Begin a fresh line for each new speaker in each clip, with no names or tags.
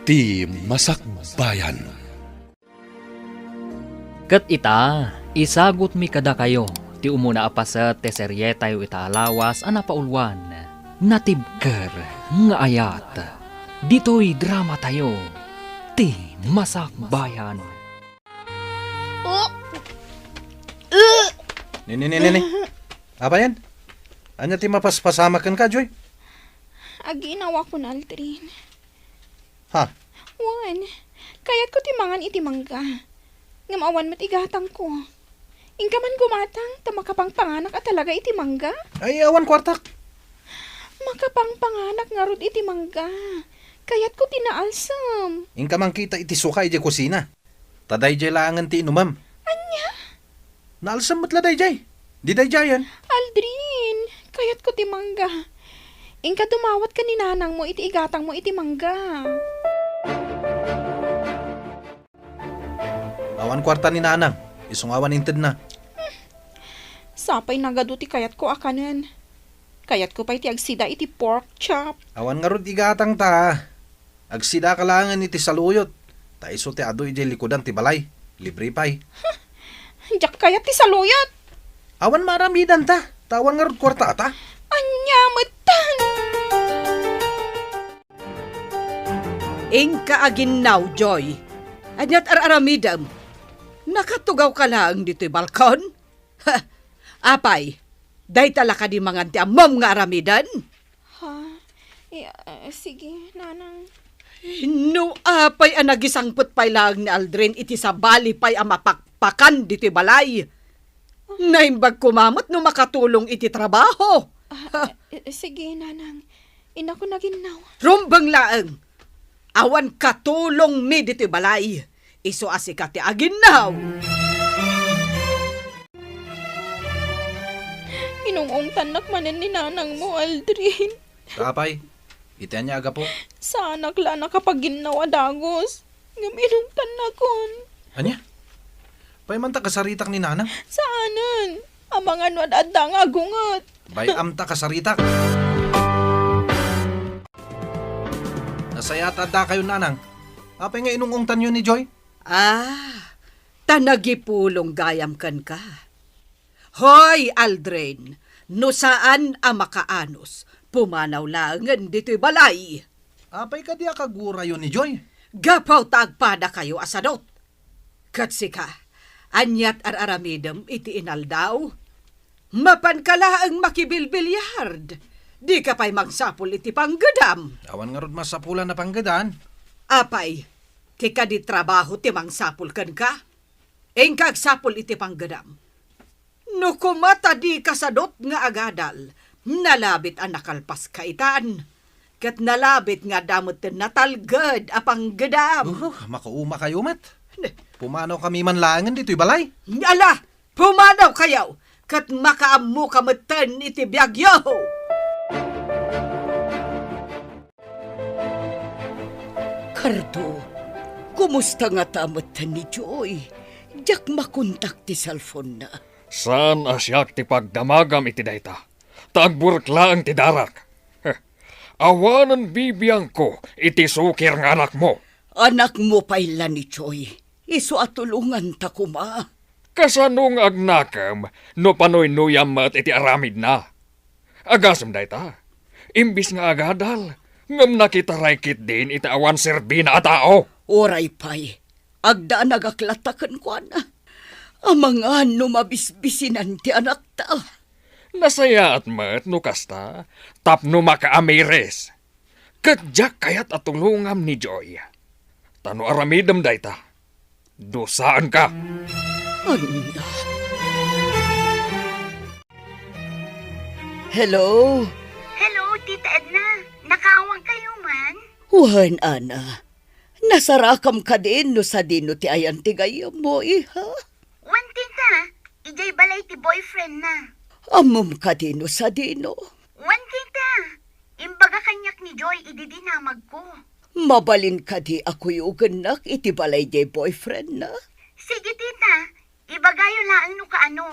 Ti Masakbayan.
Kat ita, isagot mi kada kayo, ti umuna apasat te serye tayo italawas anapaulwan, natibker nga ayat. Dito'y drama tayo, ti Masakbayan.
Oh!
Nini. Apa yan? Anya ti mapaspasamakan ka, Joy?
Aginawa ko na, Aldrin.
Ha?
Wan, kayat ko timangan iti mangga. Ngamawan mat igatang ko. Ingka man gumatang, tamakapang panganak at talaga iti mangga.
Ay, awan kwartak.
Makapang panganak nga rod iti mangga. Kayat ko tinaalsam.
Ingka man kita iti sukay di kusina. Taday jay laangan ti inumam.
Anya?
Naalsam mo't laday jay. Di day jayan.
Aldrin, kayat ko ti mangga. Ingka dumawat ka ni nanang mo iti igatang mo iti mangga.
Awan kwarta ni nanang. Isong awan inted na.
Sapay nagado ti kayat ko akanan. Kayat ko pa iti agsida iti pork chop.
Awan nga rod igatang ta. Agsida ka langan iti saluyot. Taiso ti ado ijay likodan ti balay. Libre pay.
Diyak kayat ti saluyot.
Awan maramidan ta. Tawan nga rod kwarta ta.
Anya matan.
Ingka aginaw, Joy. Anyat aramidam. Nakatugaw ka lang dito'y balkon? Ha, apay, day talaka di mga ti amom nga aramidan?
Ha? Sige, nanang.
No, apay ang nagisangput pay lang ni Aldrin iti sa bali pay ang mapakpakan dito'y balay. Naimbag kumamot no makatulong iti trabaho.
Sige, nanang. Ina ko naginaw.
Rumbang laeng. Awan katulong mi dito'y balay. Iso asika ti aginaw.
Inungong tanak manen ni nanang mo, Aldrin.
Kapay. Itian niya aga po.
Sana kla nakapaginaw adagos. Ngaminong tanakon.
Anya? Paimanta kasaritak ni nanang.
Saanan? Amang ano at nga agungot.
Bay amta kasaritak. Nasayat adda kayo nanang. Apay nga inungong tanyo ni Joy?
Tanagipulong gayam kan ka. Hoy, Aldrin, no saan ang makaanos? Pumanaw langan dito'y balay.
Apay ka diya kagura yun ni Joy?
Gapaw tagpada kayo asadot. Katsika, anyat aramidem iti inaldaw. Mapan ka laang makibilbilyard. Di ka pa'y magsapul iti panggadam.
Awan nga rod masapulan na panggadan.
Apay, kika di trabaho ti mangsapul kan ka? Engkag sapul iti panggadam. No kumata di kasadot nga agadal, nalabit ang nakalpas kaitan. Kat nalabit nga damot natalgad a panggadam.
Makauma kayo mat. Pumanaw kami man langan dito'y balay.
Ala, pumanaw kayaw, kat makaamu kamatan iti biyagyo. Kardo, kumusta nga tamatan ni Joy? Diyak makontak ti cellphone na.
Saan asyak ti pagdamagam iti dayta? Tagburk lang ti darak. Awanan bibiyang ko iti sukir ng anak mo.
Anak mo pailan ni Joy. Iso atulungan ta kuma.
Kasanong agnakam no panoy nuyam mat iti aramid na. Agasam dayta. Imbis nga agadal. Ngam nakitaraykit din iti awan serbina a tao.
Oray pay. Agda nagaklatakan ko na. Amang ano mabisbisinan ti anak ta.
Nasaya at mat no kasta, tapno makaamires. Kadyak kayat atulungam ni Joy. Tano aramidam dayta. Dosaan ka.
Anya. Hello?
Hello, Tita Edna. Nakaawang kayo man?
Wan, Ana. Nasarakam ka din no sa dino ti ayan ti gayam mo, iha.
Wan, Tita. Ijay balay ti boyfriend na.
Amom ka din no sa dino.
Wan, Tita. Imbaga kanyak ni Joy ididinamag ko.
Mabalin ka di ako yuganak iti balay di boyfriend na.
Sige, Tita. Ibagayo laang no kaano.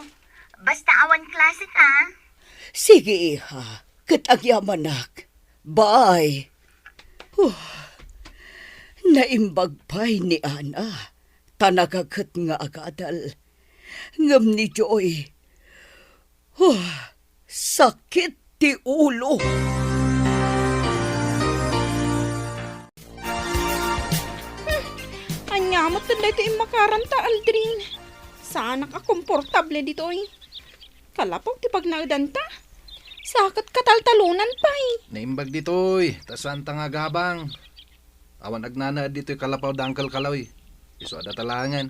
Basta awan klase ka.
Sige, iha. Katagyaman nak. Bye. Naimbagpay ni Ana, tanagagat nga agadal. Ngam ni Joy, sakit ti ulo.
Anyamot na ito yung makaranta, Aldrin. Sana ka komportable dito eh. Kalapaw ti pag naudanta. Sakit kataltalunan pa eh.
Naimbag ditoy, tasan nga gabang. Awan agnana ditoy kalapaw dangkal kalaw. Iso ada talangan.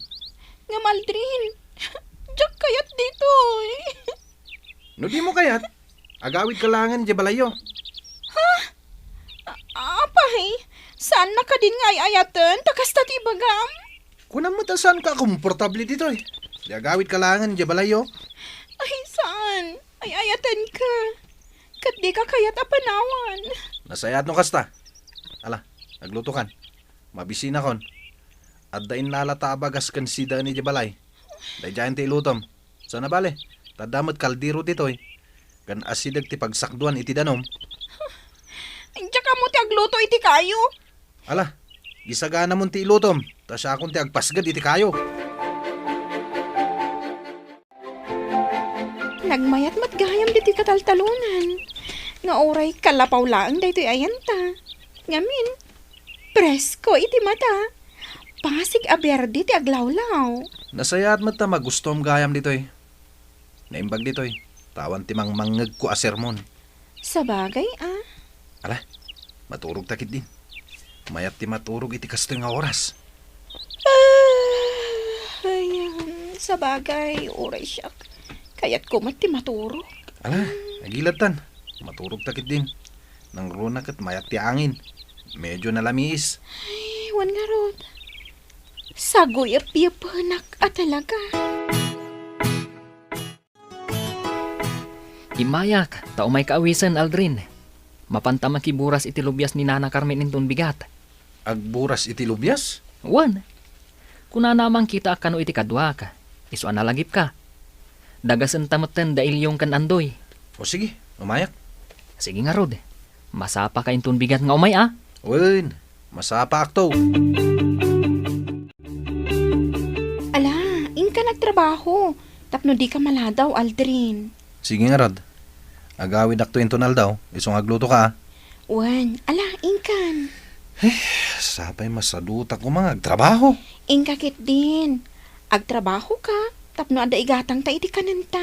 Ngam, Aldrin. Diyak kayat dito eh.
No di mo kayat, agawid kalangan di balayo.
Apa eh? Saan na ka din nga ayatan? Takas tati bagam?
Kunam mo tasan ka komportable ditoy. Di agawid kalangan di balayo.
Ay, saan? Ay, ayatan ka. Kat di ka kayat apanawan.
Nasayat no kasta. Ala, nagluto kan. Mabisina kon. At dain nalata abagas kan sida ni Jabalay. Day dyan ti ilutom. Sana bale, tadamot kaldiro ditoy. Kan asidag ti pagsakduan iti danom.
Diyak ka mo ti agluto iti kayo.
Ala, gisagana mo ti ilutom. Ta siya akong ti agpasgad iti kayo.
Nagmayat mat gayam diti kataltalunan. Nga oray kalapaw laang daytoy ayanta. Ngamin, presko iti mata. Pasig aberde ti aglawlaw.
Nasayat mo ta magustom gayam ditoy. Naimbag ditoy. Tawan ti mangmangag ko a sermon.
Sabagay ah.
Ala, maturog takit din. Mayat ti maturog iti kastoy nga oras.
Ay, sabagay, oray siya. Kaya't ko mati maturo.
Ala, nagilad tan. Maturog takit din. Nang runak at mayat ti angin. Medyo nalamiis.
Ay, wan nga rod. Sagoy apiapanak at talaga.
Imayak, tao may kaawisan, Aldrin. Mapanta makiburas iti lubyas ni Nana Carmen inton bigat.
Agburas iti lubyas?
Wan, kuna namang kita kano iti kadwa ka. Iso analagip ka. Dagasan tamutan dahil yung kan andoy.
O sige, umayak.
Sige nga rod, masapa ka inton bigat nga umay ah.
Wen, masapa akto.
Ala, ka nagtrabaho. Tapno di ka maladaw, Aldrin.
Sige nga rad. Agawid akto intonal daw. Isong agluto ka.
Wan, ala, inkan.
Sapay masaduta ko mga agtrabaho.
Inkakit din. Agtrabaho ka. Tapno ada igatang ta iti kananta.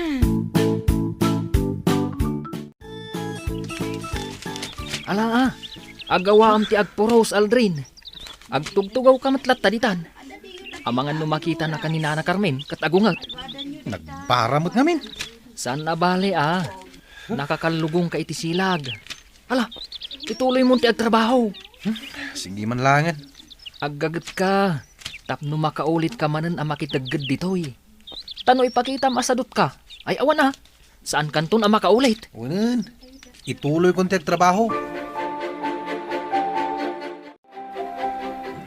Ala agawa am ti agpuros, Aldrin. Agtugtugaw ka matlat taditan. Amangan numakita na kanina na Carmen, katagungat.
Nagparamot ngamin.
Saan na bale Nakakalugong ka iti silag. Ala, ituloy mo ti agtrabaho.
Sige man langan.
Aggagat ka. Tapno makaulit ka manan ang makitagad ditoy. Tano ipakita masadot ka. Ay awan Saan kanton ang makaulit?
Wanan. Ituloy kong trabaho.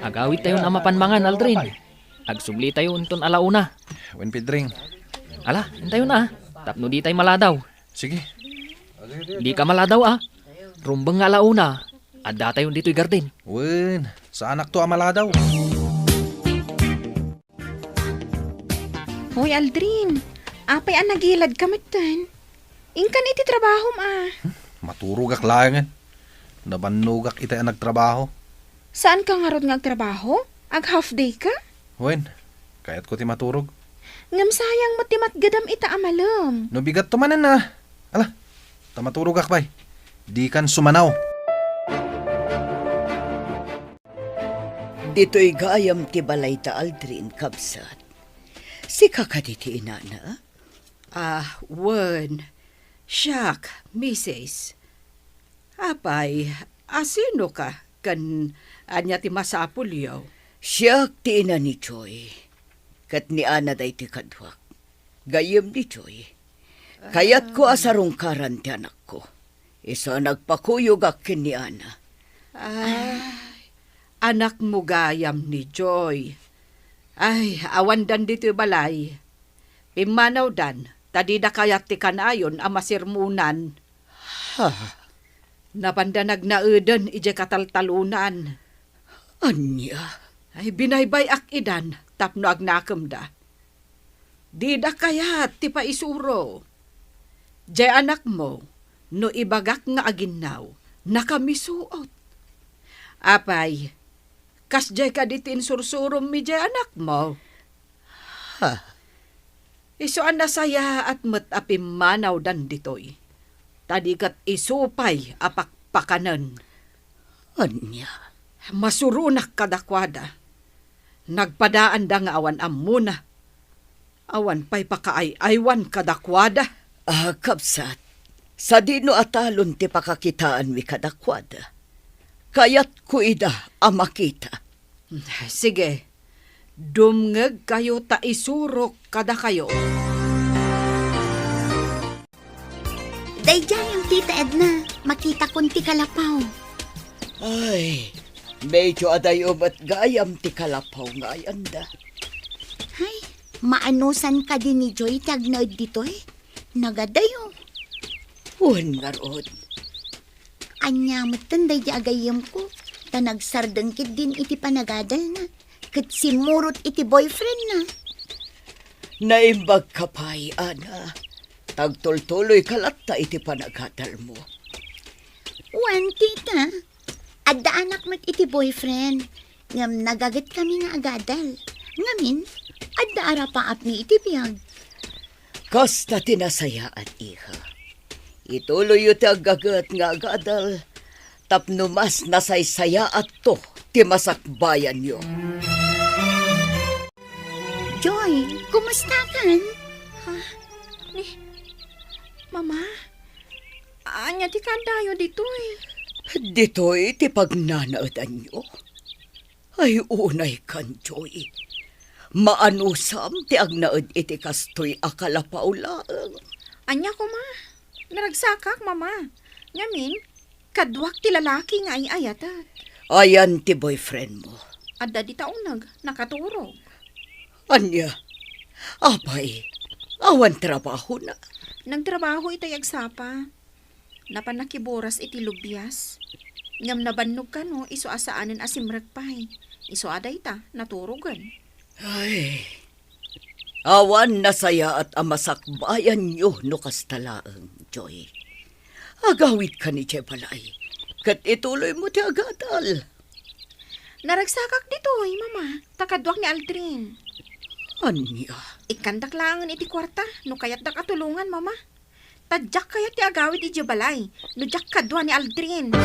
Agawit tayo na mapanmangan, Aldrin. Agsubli tayo unton alauna.
Wen Pedring.
Ala, hintayo na. Tapno di tayo maladaw.
Sige.
Di ka maladaw Rumbang nga alauna. Adda tayo dito'y garden.
Wen, sa anak to amala daw.
Hoy, Aldrin. Apay ang nagilad ka matan. Inkan iti trabaho
Maturugak langan. Nabanugak ita ang nagtrabaho.
Saan ka nga rod nga agtrabaho? Ag half day ka?
Wen, kayat ko ti maturog.
Ngam sayang matimat gadam ita amalam.
No bigat to manan na. Ala, tamaturugak bay. Di kan sumanaw.
Dito'y gayam ti balay ta Aldrin, kabsat. Si kakaditi inana? Wen. Siyak, Mrs. Apay, asino ka? Kan anya ti masapul yaw. Siyak ti ina ni Joy. Kat ni Ana day ti kadwak. Gayam ni Joy. Kayat ko asarong karan ti anak ko. Isa nagpakuyog akin ni Ana. Anak mo gayam ni Joy. Ay, awan dan dito balay. Pimanaw dan, tadi da kayat ti kanayon ang masirmunan. Napandanag na eden ije kataltalunan. Anya, ay binaybay ak idan, tapno agnakam da. Di da kaya ti paisuro. Jay anak mo, no ibagak nga aginaw, nakamisuot. Apay, kas jay ka ditin sursurom mi jay anak mo. Isuan na saya at matapim manaw dan ditoy. Tadikat isupay apakpakanan.
Anya,
Masurunak kadakwada. Nagpadaan da nga awan amuna. Awan pa'y pakaay-aywan kadakwada.
kapsat, sa dino atalon ti pakakitaan mi kadakwada. Kayat ko ida amakita.
Sige, dumngeg kayo ta isurok kada kayo.
Dayjay ang tita Edna, makita kunti kalapaw.
Ay, medyo aday umat gayam ti kalapaw nga yanda.
Hay, maanusan ka din ni Joy tagnood dito eh. Nagadayo.
Uwan nga rod.
Anya matan dayjay agayam ko. Ta nagsardengkit din iti panagadal na. Kat simurot iti boyfriend na.
Naimbag kapay, ana. Tagtultuloy kalatta iti panagadal mo.
Wan, tita. Adda anak mo't iti boyfriend. Ngam nagagat kami nga agadal. Ngamin, adda arapaap mi iti biyag.
Kasta tinasayaan, iha. Ituloy iti agagat nga agadal. Tapno mas nasaysaya at to, ti masakbayan yo.
Joy, kumusta kan?
Mama, anya ti kandayo dito eh.
Dito iti pagnanaudan nyo. Ay unay kan, Joy. Maanusam ti agnaud iti kastoy akalapaw laeng.
Anya ko ma, naragsakak mama. Ngamin, kadwak ti lalaki nga ay ayatat.
Ayan ti boyfriend mo.
Adda di taunag, nakaturog.
Anya, apay, awan trabaho na.
Nagtrabaho itay agsapa. Napanakiboras iti lubyas. Ngam nabannog ka no, iso asaanan asimrag pay. Iso aday ta, naturugan.
Ay, awan nasaya at amasakbayan nyo no kastalaang, Joy. Agawit ka ni Jebalay, kat ituloy mo ti agadal.
Naragsakak dito ay mama, takadwak ni Aldrin.
Anya,
Ikandak langan iti kwarta, no kayat da katulungan mama. Tadyak kayat ti agawit iti balay, no jak kadwa ni Aldrin.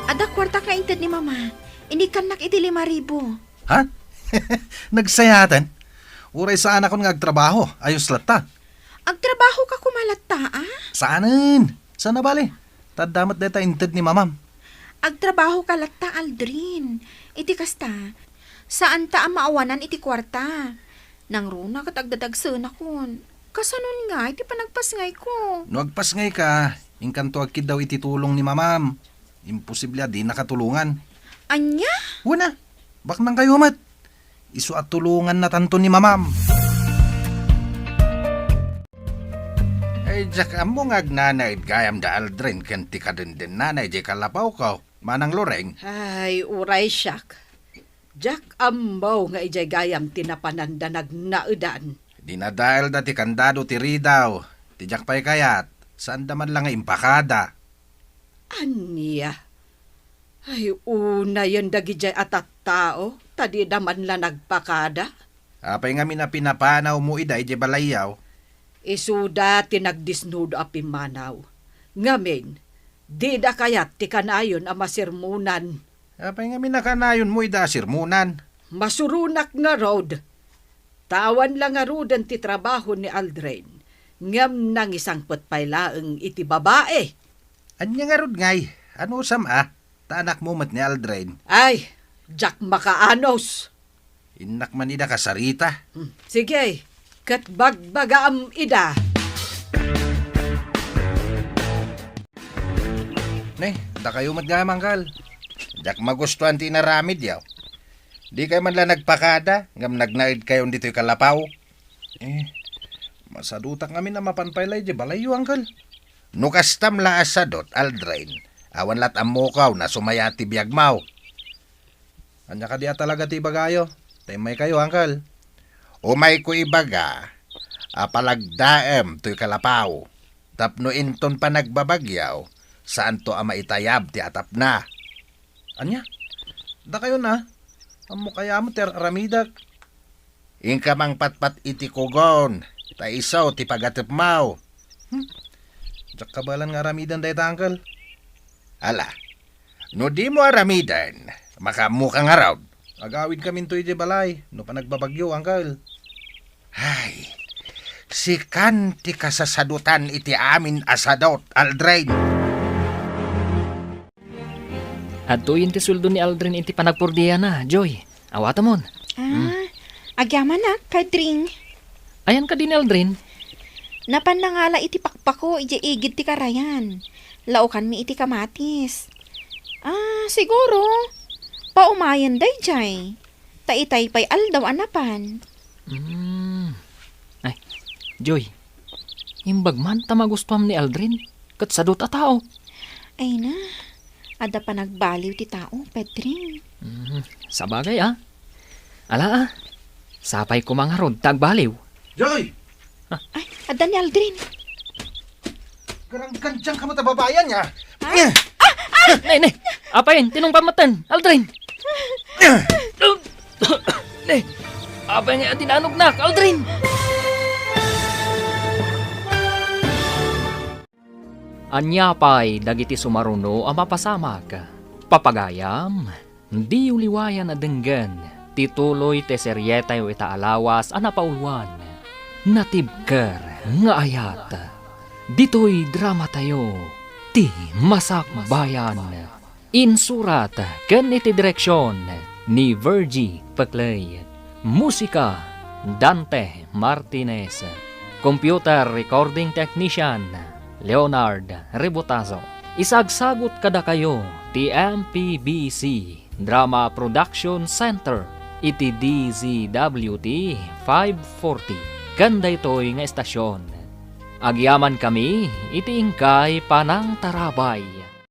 Ada kwarta ka inted ni mama, inikannak iti 5,000.
Ha? Nagsayatan? Uray saan ako nga agtrabaho, ayos lata.
Agtrabaho ka kumalata ah?
Saanin? Sana bali? Tadamat deta inted ni mamam.
Agtrabaho ka lata Aldrin. Iti kasta, saan ta ang maawanan iti kwarta? Nang runa kat agdadagsan akon. Kasanon nga, iti panagpasngay ko.
No agpasngay ka, inkanto agkid daw iti tulong ni mamam. Imposible di nakatulungan.
Anya?
Wala, bak nang kayo mat. Isu at tulungan na tanto ni mamam. Ay, jak amo nga agnanaid gayam da Aldrin kanti ka din nanay di kalapaw ko. Manang loreng.
Ay, uray siyak. Jak ambaw nga ijay gayam tinapananda nagnaudan.
Di na dahil dati kandado ti ridaw. Ti jak pa'y kayat. Saan daman lang nga impakada.
Anya? Ay, una yun dagijay atat tao. Tadi daman la nagpakada.
Apay nga mina pinapanaw mo iday di balayaw.
Isuda tinagdisnudo api manaw. Ngamin, di da kayat ti kanayon ang masirmunan.
Apay nga mina kanayon mo ida sirmunan.
Masurunak nga road. Tawan lang nga rodan ti trabaho ni Aldrin. Ngam nang isang putpaylaeng iti babae.
Anya nga rod ngay. Ano sama? Taanak mo mat ni Aldrin.
Ay, Jack makaanos.
Inak man ida kasarita.
Sige, kat bagbagaam ida.
Ne, da kayo matgamangkal. Jak magustuhan ti naramid yaw. Di kayo man lang nagpakada, ngam nagnaid kayo dito'y kalapaw. Masadutak kami na mapanpaylay di balayo, angkal. Nukastam la asadot, Aldrin. Awan lat amukaw na sumaya ti biyag mau. Anya ka diya talaga ti bagayo. May kayo, angkal. Umay ko ibaga. Apalagdaem to'y kalapaw. Tapno inton pa nagbabagyaw. Saan to ama itayab ti atap na. Anya? Da kayo na. Amo kaya mo ter ramidak. Inka mang patpat iti kugon. Ta isaw ti pagatip mau. Jak kabalan nga ramidan day tangkal. Ala, no di mo aramidan, makamukang araw. Agawid kami to'y di balay, no pa nagbabagyo, angkal. Ay, si kanti kasasadutan iti amin asadot, Aldrin.
At tuyin ti suldo ni Aldrin iti panagpurdiya na, Joy. Awata mon.
Agyaman na, kadring.
Ayan ka din, Aldrin.
Napanangala iti pakpako, iti igid ti karayan. Laukan mi iti kamatis. Siguro. Paumayan day jay. Taitay pay aldaw anapan.
Ay, Joy. Imbag man tamagustuhan ni Aldrin. Kat sadot a tao.
Ay na. Ada pa nagbaliw ti tao, Pedring.
Sabagay Ala sapay ko mga rod tagbaliw.
Joy!
Ay, ada ni Aldrin.
Garang gandyang ka matababayan niya.
Nay, apayin, tinong pamatan, Aldrin. Nay, apayin nga tinanog na, Aldrin. Anyapay, dagiti sumaruno ang mapasamak. Papagayam, di uliwayan na denggan. Tituloy te seryetay o itaalawas ang napaulwan. Natibker nga ayat. Dito'y drama tayo. Ti Masak Bayan. Insurat ken iti direksyon ni Virgie Paclay. Musika Dante Martinez. Computer recording technician Leonard Rebotazo. Isagsagot kada kayo ti MPBC Drama Production Center iti DZWT 540. Ganda ito'y nga estasyon. Agyaman kami iti ingkay panang tarabay.